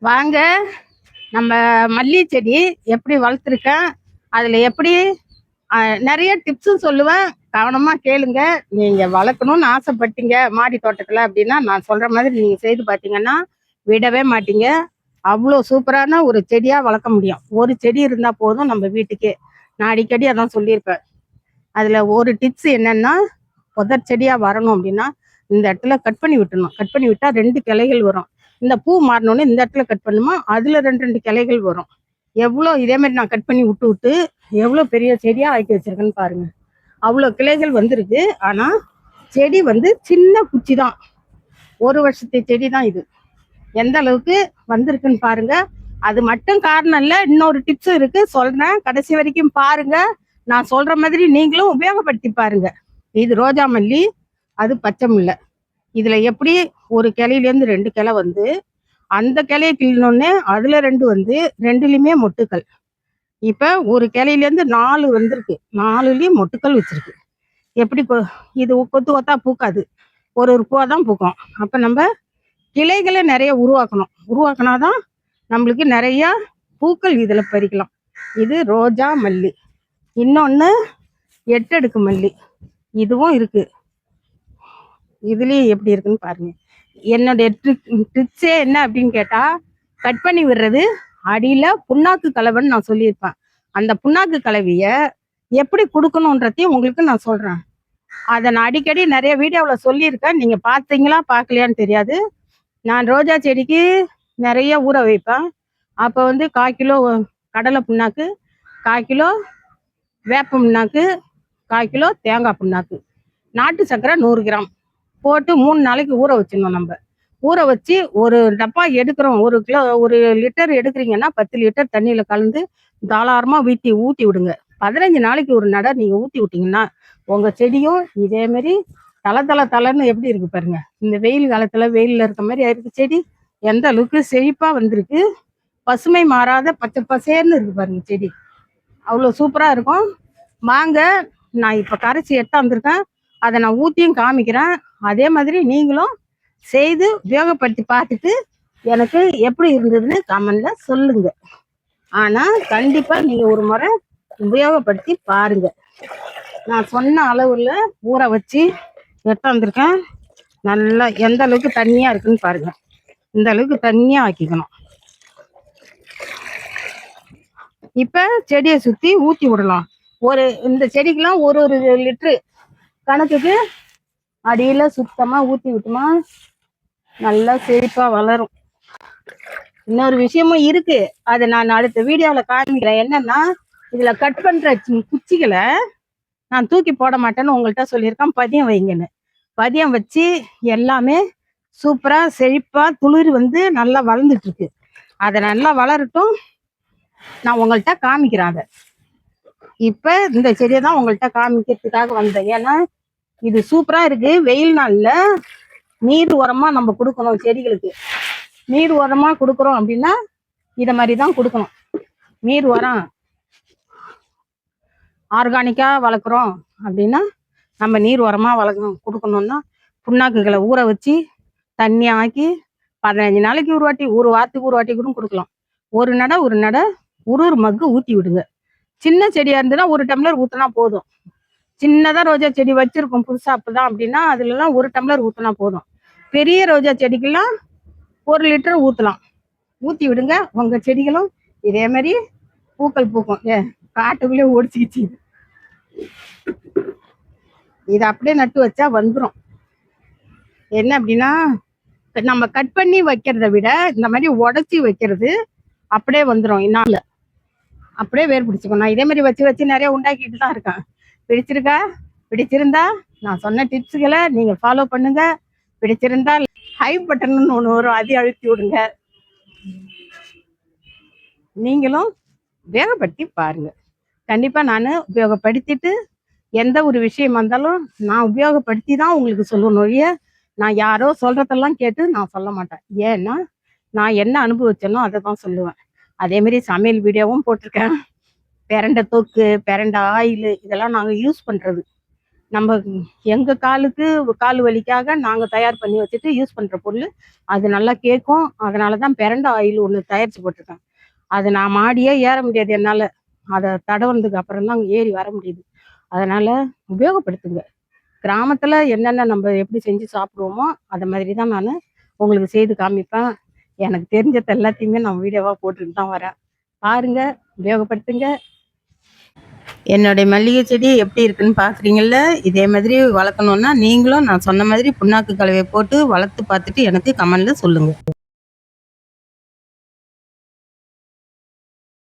வாங்க நம்ம மல்லி செடி எப்படி வளர்த்துருக்கேன், அதில் எப்படி நிறைய டிப்ஸும் சொல்லுவேன். கவனமாக கேளுங்க. நீங்கள் வளர்க்கணும்னு ஆசைப்பட்டீங்க மாடி தோட்டத்தில் அப்படின்னா, நான் சொல்கிற மாதிரி நீங்கள் செய்து பார்த்தீங்கன்னா விடவே மாட்டீங்க. அவ்வளோ சூப்பரான ஒரு செடியாக வளர்க்க முடியும். ஒரு செடி இருந்தால் போதும் நம்ம வீட்டுக்கே. நான் அடிக்கடி அதான் சொல்லியிருப்பேன். அதில் ஒரு டிப்ஸ் என்னென்னா, புதர் செடியாக வரணும் அப்படின்னா இந்த இடத்துல கட் பண்ணி விட்டுணும். கட் பண்ணி விட்டால் 2 கிளைகள் வரும். இந்த பூ மாறினோடனே இந்த இடத்துல கட் பண்ணுமா, அதில் 2 கிளைகள் வரும். எவ்வளோ இதே மாதிரி நான் கட் பண்ணி விட்டு விட்டு எவ்வளோ பெரிய செடியாக ஆக்கி வச்சிருக்கேன்னு பாருங்க. அவ்வளோ கிளைகள் வந்திருக்கு. ஆனால் செடி சின்ன குச்சி தான். 1 வருஷத்து செடி தான் இது. எந்த அளவுக்கு வந்திருக்குன்னு பாருங்க. அது மட்டும் காரணம் இல்லை, இன்னொரு டிப்ஸும் இருக்கு, சொல்றேன். கடைசி வரைக்கும் பாருங்க. நான் சொல்ற மாதிரி நீங்களும் உபயோகப்படுத்தி பாருங்க. இது ரோஜா மல்லி, அது பச்சை முல்லை. இதுல எப்படி ஒரு கிளையிலேருந்து 2 கிளை அந்த கிளையை கிள்ளணுன்னே அதுல 2 2லயுமே மொட்டுக்கள். இப்ப ஒரு கிளையிலேருந்து 4 வந்திருக்கு. 4லயும் மொட்டுக்கள் வச்சிருக்கு. எப்படி இது கொத்து கொத்தா பூக்காது, ஒரு பூவா தான் பூக்கும். அப்ப நம்ம கிளைகளை நிறைய உருவாக்கணும். உருவாக்கினாதான் நம்மளுக்கு நிறைய பூக்கள் இதுல பறிக்கலாம். இது ரோஜா மல்லி. இன்னொன்னு 8 அடுக்கு மல்லி, இதுவும் இருக்கு. இதுலயும் எப்படி இருக்குன்னு பாருங்க. என்னுடைய ட்ரிக்ஸே என்ன அப்படின்னு கேட்டா, கட் பண்ணி விடுறது. அடியில புண்ணாக்கு கலவைன்னு நான் சொல்லியிருப்பேன். அந்த புண்ணாக்கு கலவைய எப்படி கொடுக்கணுன்றதையும் உங்களுக்கு நான் சொல்றேன். அதை நான் அடிக்கடி நிறைய வீடியோவில் சொல்லியிருக்கேன். நீங்க பார்த்தீங்களா பார்க்கலையான்னு தெரியாது. நான் ரோஜா செடிக்கு நிறைய ஊற வைப்பேன். அப்போ 1/4 கிலோ கடலை புண்ணாக்கு, 1/4 கிலோ வேப்ப புண்ணாக்கு, 1/4 கிலோ தேங்காய் புண்ணாக்கு, நாட்டு சர்க்கரை 100 கிராம் போட்டு 3 நாளைக்கு ஊற வச்சிடணும். நம்ம ஊற வச்சு ஒரு டப்பா எடுக்கிறோம். 1 லிட்டர் எடுக்கிறீங்கன்னா 10 லிட்டர் தண்ணியில கலந்து தாராளமா ஊத்தி விடுங்க. 15 நாளைக்கு ஒரு நடை நீங்க ஊத்தி விட்டீங்கன்னா உங்க செடியும் இதே மாதிரி தலை எப்படி இருக்கு பாருங்க. இந்த வெயில் காலத்துல வெயில்ல இருக்க மாதிரி ஆயிருக்கு செடி. எந்த அளவுக்கு செழிப்பா வந்திருக்கு. பசுமை மாறாத பச்சை பசேர்னு இருக்கு பாருங்க செடி. அவ்வளோ சூப்பரா இருக்கும். வாங்க, நான் இப்ப கரைச்சி எடுத்தாந்துருக்கேன். அதை நான் ஊத்தியும் காமிக்கிறேன். அதே மாதிரி நீங்களும் செய்து உபயோகப்படுத்தி பார்த்துட்டு எனக்கு எப்படி இருந்ததுன்னு கமெண்ட்ல சொல்லுங்க. ஆனா கண்டிப்பா நீங்க ஒரு முறை உபயோகப்படுத்தி பாருங்க. நான் சொன்ன அளவுல ஊற வச்சு எடுத்தாந்துருக்கேன். நல்லா எந்த அளவுக்கு தண்ணியா இருக்குன்னு பாருங்க. இந்த அளவுக்கு தண்ணியா ஆக்கிக்கணும். இப்ப செடியை சுத்தி ஊத்தி விடலாம். இந்த செடிக்கெல்லாம் 1 லிட்டரு கணக்குக்கு அடியில சுத்தமா ஊத்தி விட்டுமா நல்லா செழிப்பா வளரும். இன்னொரு விஷயமும் இருக்கு, அதை நான் அடுத்த வீடியோல காமிக்கிறேன். என்னன்னா, இதுல கட் பண்ற குச்சிகளை நான் தூக்கி போட மாட்டேன்னு உங்கள்கிட்ட சொல்லியிருக்கேன். பதியம் வைங்கன்னு. பதியம் வச்சு எல்லாமே சூப்பரா செழிப்பா துளிர் நல்லா வளர்ந்துட்டு இருக்கு. அதை நல்லா வளரட்டும், நான் உங்கள்கிட்ட காமிக்கிறேன். அதை இப்ப இந்த செடியை தான் உங்கள்கிட்ட காமிக்கிறதுக்காக வந்தேன். ஏன்னா இது சூப்பரா இருக்கு. வெயில் நாள்ல நீர் உரமா நம்ம கொடுக்கணும். செடிகளுக்கு நீர் உரமா கொடுக்குறோம் அப்படின்னா இத மாதிரிதான் கொடுக்கணும். நீர் உரம் ஆர்கானிக்கா வளர்க்குறோம் அப்படின்னா நம்ம நீர் உரமா கொடுக்கணும்னா புண்ணாக்குகளை ஊற வச்சு தண்ணி ஆக்கி 15 நாளைக்கு ஒரு வாட்டி, ஒரு வாரத்துக்கு ஒரு வாட்டி கூட கொடுக்கலாம். ஒரு நடை ஒரு மக்கு ஊத்தி விடுங்க. சின்ன செடியா இருந்ததுன்னா 1 டம்ளர் ஊத்தினா போதும். சின்னதா ரோஜா செடி வச்சிருக்கோம் புதுசா அப்பதான் அப்படின்னா அதுல எல்லாம் 1 டம்ளர் ஊத்தினா போதும். பெரிய ரோஜா செடிக்கெல்லாம் 1 லிட்டர் ஊத்தலாம். ஊத்தி விடுங்க. உங்க செடிகளும் இதே மாதிரி பூக்கள் பூக்கும். காட்டுக்குள்ளே ஓடிச்சுக்கிச்சு. இதை அப்படியே நட்டு வச்சா வந்துடும். என்ன அப்படின்னா, நம்ம கட் பண்ணி வைக்கிறத விட இந்த மாதிரி உடச்சி வைக்கிறது அப்படியே வந்துடும். இன்னால அப்படியே வேர் பிடிச்சிக்கும். நான் இதே மாதிரி வச்சு நிறைய உண்டாக்கிட்டு தான் இருக்கேன். பிடிச்சிருந்தா நான் சொன்ன டிப்ஸுகளை நீங்க ஃபாலோ பண்ணுங்க. பிடிச்சிருந்தா ஹை பட்டன் ஒன்று வரும், அதையும் அழுத்தி விடுங்க. நீங்களும் உபயோகப்படுத்தி பாருங்க. கண்டிப்பா நான் உபயோகப்படுத்திட்டு எந்த ஒரு விஷயம் வந்தாலும் நான் உபயோகப்படுத்தி தான் உங்களுக்கு சொல்லணும் ஒழிய நான் யாரோ சொல்றதெல்லாம் கேட்டு நான் சொல்ல மாட்டேன். ஏன்னா நான் என்ன அனுபவிச்சேனோ அதை தான் சொல்லுவேன். அதே மாதிரி சமையல் வீடியோவும் போட்டிருக்கேன். பிரண்டை தொக்கு, பிரண்டை ஆயில் இதெல்லாம் நாங்கள் யூஸ் பண்றது. நம்ம எங்க கால் வலிக்காக நாங்க தயார் பண்ணி வச்சுட்டு யூஸ் பண்ற பொருள். அது நல்லா கேட்கும். அதனாலதான் பெரண்டை ஆயில் ஒண்ணு தயாரிச்சு போட்டிருக்கேன். அது நான் மாடியே ஏற முடியாது என்னால. அதை தடவுனதுக்கு அப்புறம் தான் ஏறி வர முடியுது. அதனால உபயோகப்படுத்துங்க. கிராமத்துல என்னென்ன நம்ம எப்படி செஞ்சு சாப்பிடுவோமோ அதை மாதிரி தான் நான் உங்களுக்கு செய்து காமிப்பேன். எனக்கு தெரிஞ்சது எல்லாத்தையுமே நான் வீடியோவா போட்டுட்டு தான் வரேன். பாருங்க, உபயோகப்படுத்துங்க. என்னுடைய மல்லிகை செடி எப்படி இருக்குன்னு பார்க்குறீங்கள்ல. இதே மாதிரி வளர்க்கணுன்னா நீங்களும் நான் சொன்ன மாதிரி புண்ணாக்கு கலவையை போட்டு வளர்த்து பார்த்துட்டு எனக்கு கமெண்ட்ல சொல்லுங்க.